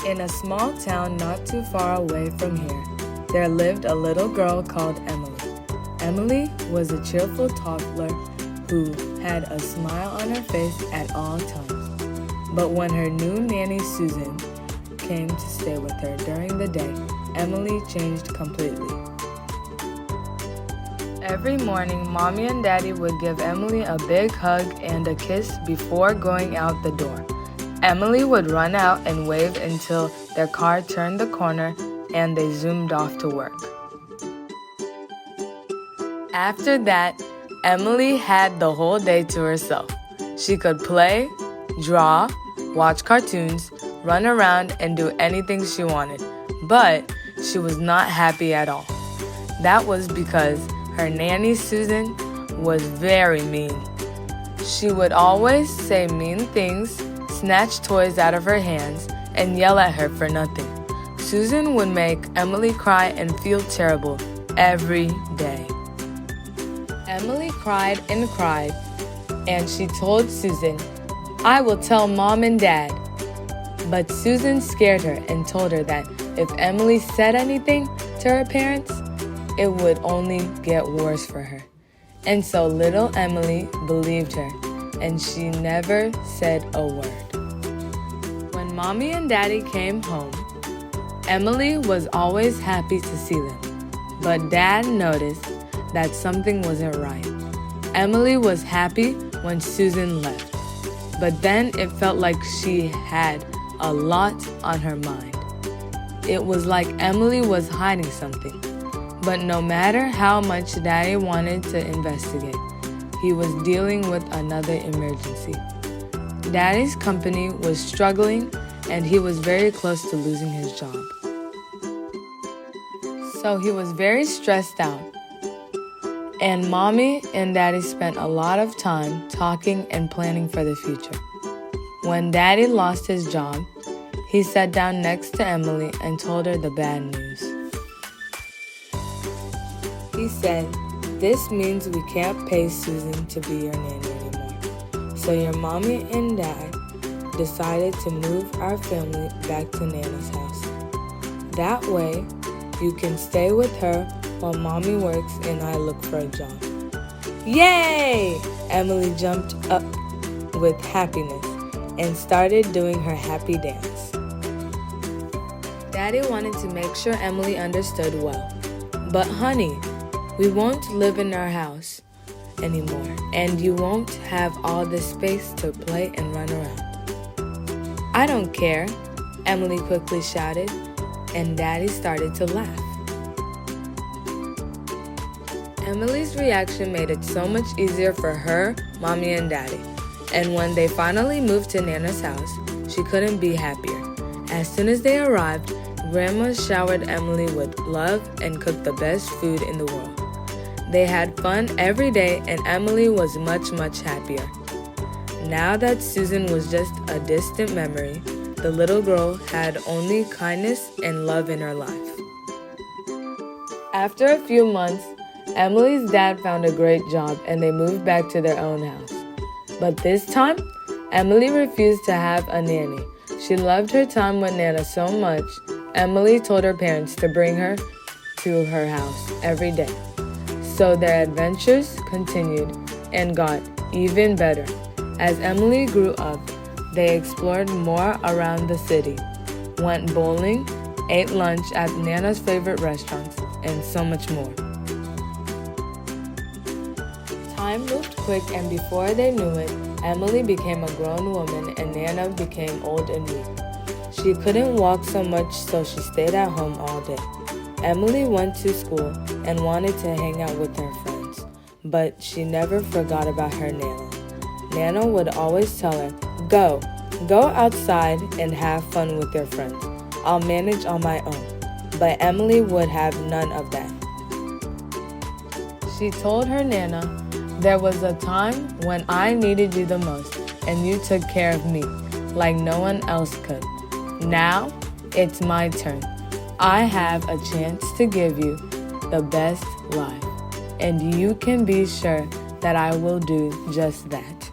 In a small town not too far away from here, there lived a little girl called Emily. Emily was a cheerful toddler who had a smile on her face at all times. But when her new nanny Susan came to stay with her during the day, Emily changed completely. Every morning, Mommy and Daddy would give Emily a big hug and a kiss before going out the door. Emily would run out and wave until their car turned the corner and they zoomed off to work. After that, Emily had the whole day to herself. She could play, draw, watch cartoons, run around, and do anything she wanted. But she was not happy at all. That was because her nanny Susan was very mean. She would always say mean things, snatch toys out of her hands, and yell at her for nothing. Susan would make Emily cry and feel terrible every day. Emily cried, and she told Susan, "I will tell Mom and Dad." But Susan scared her and told her that if Emily said anything to her parents, it would only get worse for her. And so little Emily believed her, and she never said a word. When Mommy and Daddy came home, Emily was always happy to see them, but Dad noticed that something wasn't right. Emily was happy when Susan left, but then it felt like she had a lot on her mind. It was like Emily was hiding something, but no matter how much Daddy wanted to investigate, he was dealing with another emergency. Daddy's company was struggling and he was very close to losing his job. So he was very stressed out. And Mommy and Daddy spent a lot of time talking and planning for the future. When Daddy lost his job, he sat down next to Emily and told her the bad news. He said, "This means we can't pay Susan to be your nanny anymore. So your Mommy and Dad decided to move our family back to Nana's house. That way, you can stay with her while Mommy works and I look for a job." Yay! Emily jumped up with happiness and started doing her happy dance. Daddy wanted to make sure Emily understood well. "But honey, we won't live in our house anymore, and you won't have all this space to play and run around." "I don't care," Emily quickly shouted, and Daddy started to laugh. Emily's reaction made it so much easier for her, Mommy, and Daddy. And when they finally moved to Nana's house, she couldn't be happier. As soon as they arrived, Grandma showered Emily with love and cooked the best food in the world. They had fun every day and Emily was much, much happier. Now that Susan was just a distant memory, the little girl had only kindness and love in her life. After a few months, Emily's dad found a great job and they moved back to their own house. But this time, Emily refused to have a nanny. She loved her time with Nana so much, Emily told her parents to bring her to her house every day. So their adventures continued and got even better. As Emily grew up, they explored more around the city, went bowling, ate lunch at Nana's favorite restaurants, and so much more. Time moved quick, and before they knew it, Emily became a grown woman and Nana became old and weak. She couldn't walk so much, so she stayed at home all day. Emily went to school and wanted to hang out with her friends, but she never forgot about her Nana. Nana would always tell her, Go outside and have fun with your friends. I'll manage on my own." But Emily would have none of that. She told her Nana, "There was a time when I needed you the most, and you took care of me like no one else could. Now, it's my turn. I have a chance to give you the best life, and you can be sure that I will do just that."